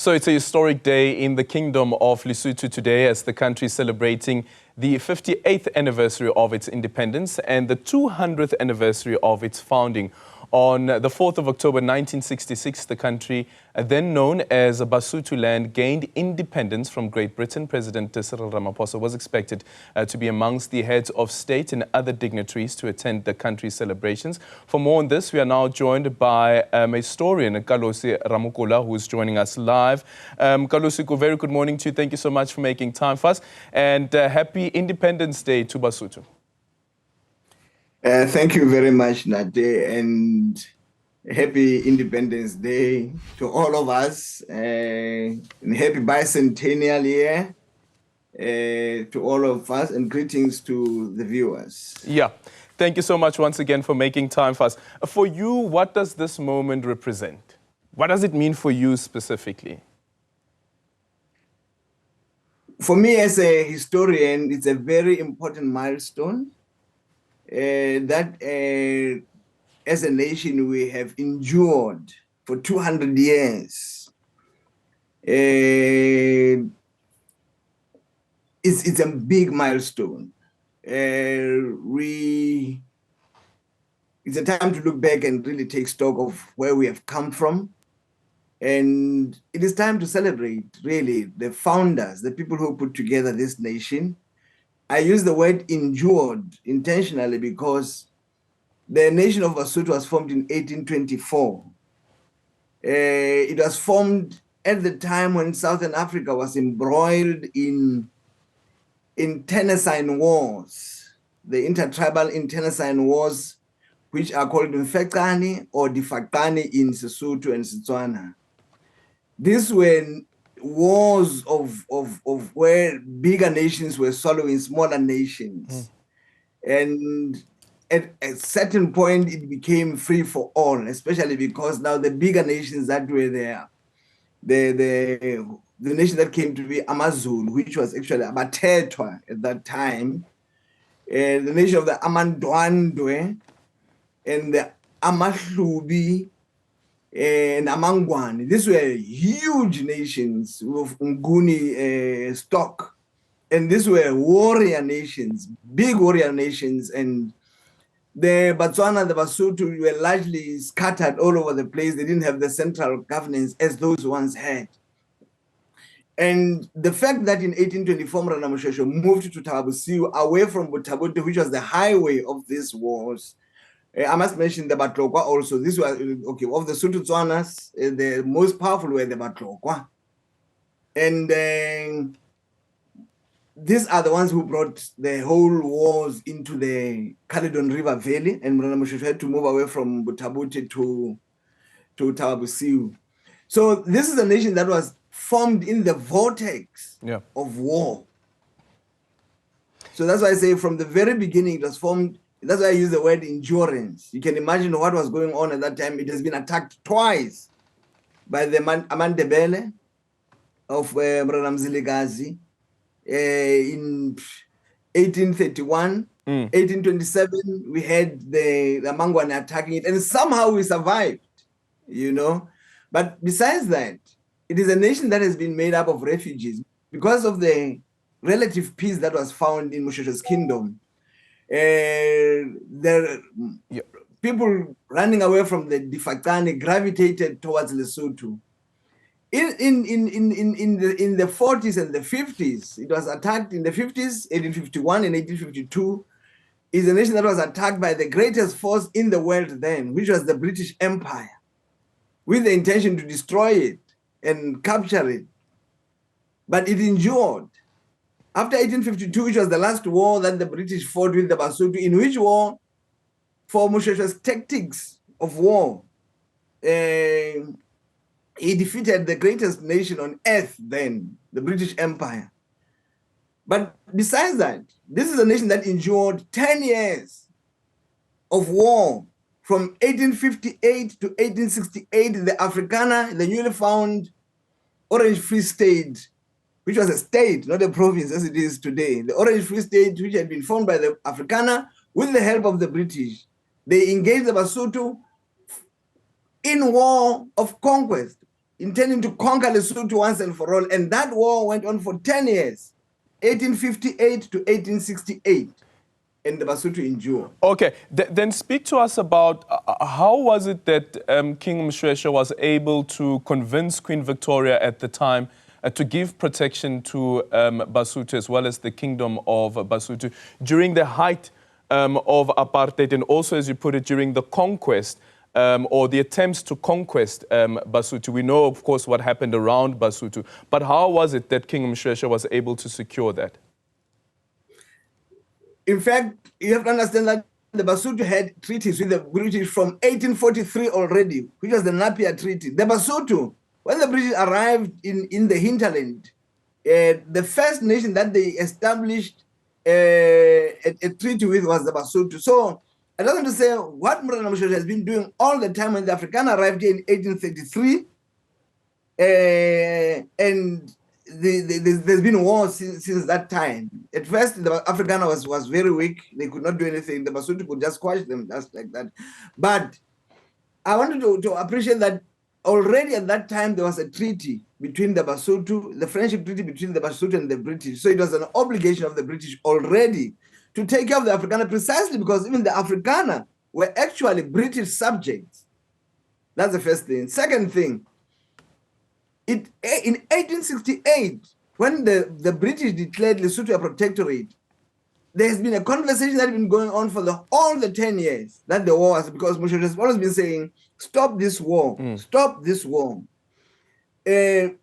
So it's a historic day in the Kingdom of Lesotho today as the country is celebrating the 58th anniversary of its independence and the 200th anniversary of its founding. On the 4th of October 1966, the country, then known as Basotho land, gained independence from Great Britain. President Cyril Ramaphosa was expected to be amongst the heads of state and other dignitaries to attend the country's celebrations. For more on this, we are now joined by a historian, Kalosi Ramukola, who is joining us live. Kalosi, very good morning to you. Thank you so much for making time for us. And happy Independence Day to Basotho. Thank you very much, Nate, and happy Independence Day to all of us, and happy bicentennial year to all of us, and greetings to the viewers. Yeah, thank you so much once again for making time for us. For you, what does this moment represent? What does it mean for you specifically? For me as a historian, it's a very important milestone. That as a nation we have endured for 200 years. It's a big milestone. It's a time to look back and really take stock of where we have come from. And it is time to celebrate, really, the founders, the people who put together this nation. I use the word endured intentionally because the nation of Basotho was formed in 1824. It was formed at the time when Southern Africa was embroiled in internecine wars, the intertribal internecine wars, which are called Mfecane or Difakane in Sesotho and Setswana. These were wars of where bigger nations were swallowing smaller nations. And at a certain point, it became free for all, especially because now the bigger nations that were there, the nation that came to be Amazulu, which was actually Abatetwa at that time, the nation of the Amandwandwe and the Amahlubi and Amangwane. These were huge nations with Nguni stock. And these were warrior nations, big warrior nations. And the Botswana and the Basotho were largely scattered all over the place. They didn't have the central governance as those ones had. And the fact that in 1824, Morena Moshoeshoe moved to Thaba Bosiu away from Botabote, which was the highway of these wars. I must mention the Batlokwa also. This was, okay, of the Sotho Tswanas, the most powerful were the Batlokwa. And these are the ones who brought the whole wars into the Caledon River Valley, and Morena Moshoeshoe had to move away from Botabote to Thaba Bosiu. So this is a nation that was formed in the vortex of war. So that's why I say from the very beginning it was formed. That's why I use the word endurance. You can imagine what was going on at that time. It has been attacked twice by the Amandebele of Morena Mzilikazi in 1831. 1827, we had the Mangwane attacking it, and somehow we survived, you know. But besides that, it is a nation that has been made up of refugees because of the relative peace that was found in Moshoeshoe's kingdom. People running away from the Difakane gravitated towards Lesotho. In the 40s and the 50s, it was attacked in the 50s, 1851 and 1852, is a nation that was attacked by the greatest force in the world then, which was the British Empire, with the intention to destroy it and capture it. But it endured. After 1852, which was the last war that the British fought with the Basotho, in which war, for Moshoeshoe's tactics of war, he defeated the greatest nation on earth then, the British Empire. But besides that, this is a nation that endured 10 years of war. From 1858 to 1868, the Afrikaner, the newly found Orange Free State, which was a state, not a province as it is today. The Orange Free State, which had been formed by the Afrikaner with the help of the British. They engaged the Basotho in war of conquest. intending to conquer Lesotho once and for all. And that war went on for 10 years, 1858 to 1868. And the Basotho endure. Okay, then speak to us about how was it that King Moshoeshoe was able to convince Queen Victoria at the time to give protection to Basotho as well as the Kingdom of Basotho during the height of apartheid, and also, as you put it, during the conquest or the attempts to conquest Basotho. We know, of course, what happened around Basotho, but how was it that King Moshoeshoe was able to secure that? In fact, you have to understand that the Basotho had treaties with the British from 1843 already, which was the Napier Treaty. The Basotho, when the British arrived in the hinterland, the first nation that they established a treaty with was the Basotho. So I don't want to say what Morena Moshoeshoe has been doing all the time when the Afrikaner arrived here in 1833, and there's been war since that time. At first, the Afrikaner was very weak. They could not do anything. The Basotho could just squash them, just like that. But I wanted to appreciate that already at that time, there was a treaty between the Basotho, the friendship treaty between the Basotho and the British. So it was an obligation of the British already to take care of the Afrikaner, precisely because even the Afrikaner were actually British subjects. That's the first thing. Second thing, in 1868, when the British declared Lesotho a protectorate, there has been a conversation that has been going on for all the 10 years that the war was, because Moshoeshoe has always been saying, stop this war, stop this war. At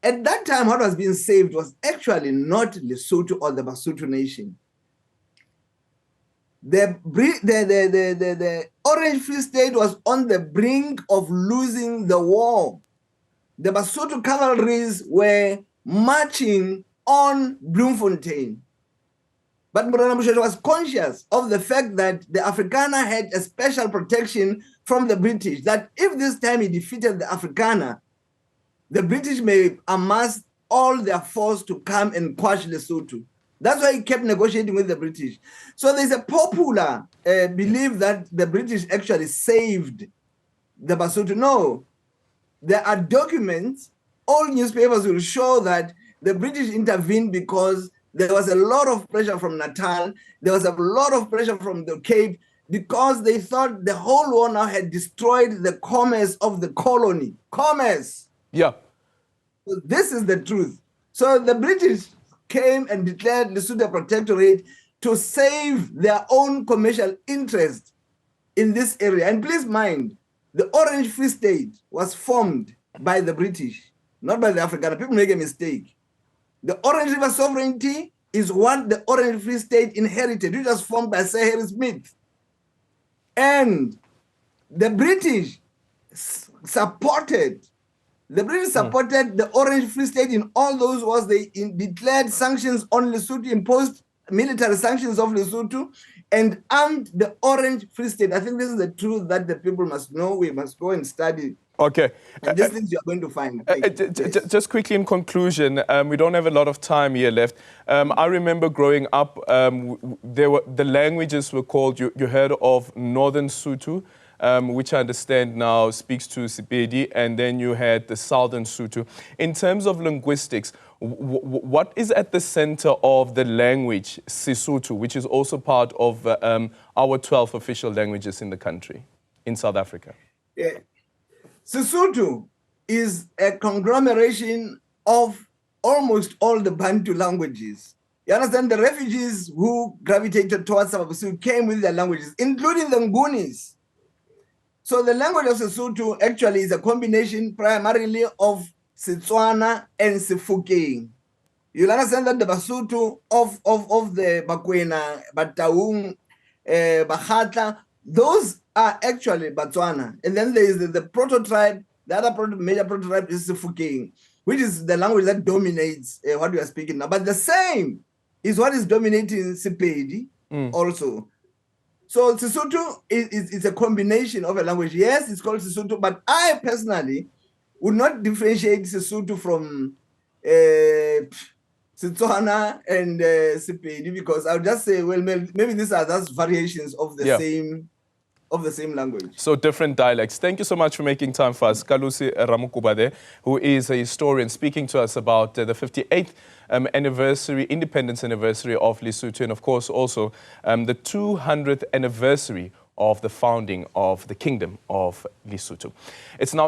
that time, what was being saved was actually not Lesotho or the Basotho nation. The Orange Free State was on the brink of losing the war. The Basotho cavalries were marching on Bloemfontein. But Morena Moshoeshoe was conscious of the fact that the Afrikaner had a special protection from the British, that if this time he defeated the Afrikaner, the British may amass all their force to come and quash Lesotho. That's why he kept negotiating with the British. So there's a popular belief that the British actually saved the Basotho. No. There are documents, all newspapers will show that the British intervened because there was a lot of pressure from Natal, there was a lot of pressure from the Cape, because they thought the whole war now had destroyed the commerce of the colony. Commerce. Yeah. So this is the truth. So the British came and declared Lesotho a protectorate to save their own commercial interest in this area. And please mind, the Orange Free State was formed by the British, not by the Afrikaner. People make a mistake. The Orange River Sovereignty is what the Orange Free State inherited, which was formed by Sir Harry Smith. And the British supported the Orange Free State in all those wars. They declared sanctions on Lesotho, imposed military sanctions of Lesotho, and armed the Orange Free State. I think this is the truth that the people must know. We must go and study. Okay. And these things you are going to find. Just quickly in conclusion, we don't have a lot of time here left. I remember growing up, the languages were called, you heard of Northern Sotho, which I understand now speaks to Sepedi, and then you had the Southern Sotho. In terms of linguistics, what is at the center of the language, Sesotho, which is also part of our 12 official languages in the country, in South Africa? Yeah. Sesotho is a conglomeration of almost all the Bantu languages. You understand, the refugees who gravitated towards Sesotho came with their languages, including the Ngunis. So the language of Sesotho actually is a combination primarily of Setswana and Sefokeng. You'll understand that the Basotho of the Bakwena, Bataung, Bakhatla, those are actually Botswana. And then there is the prototype, the other major prototype is Sefokeng, which is the language that dominates what we are speaking now. But the same is what is dominating Sepedi also. So Sesotho is a combination of a language. Yes, it's called Sesotho, but I personally would not differentiate Sesotho from Setswana and Sepedi, because I would just say, well, maybe these are just variations of the same of the same language. So different dialects. Thank you so much for making time for us. Kalusi Ramukuba there, who is a historian, speaking to us about the 58th independence anniversary of Lesotho, and of course also the 200th anniversary of the founding of the Kingdom of Lesotho. It's now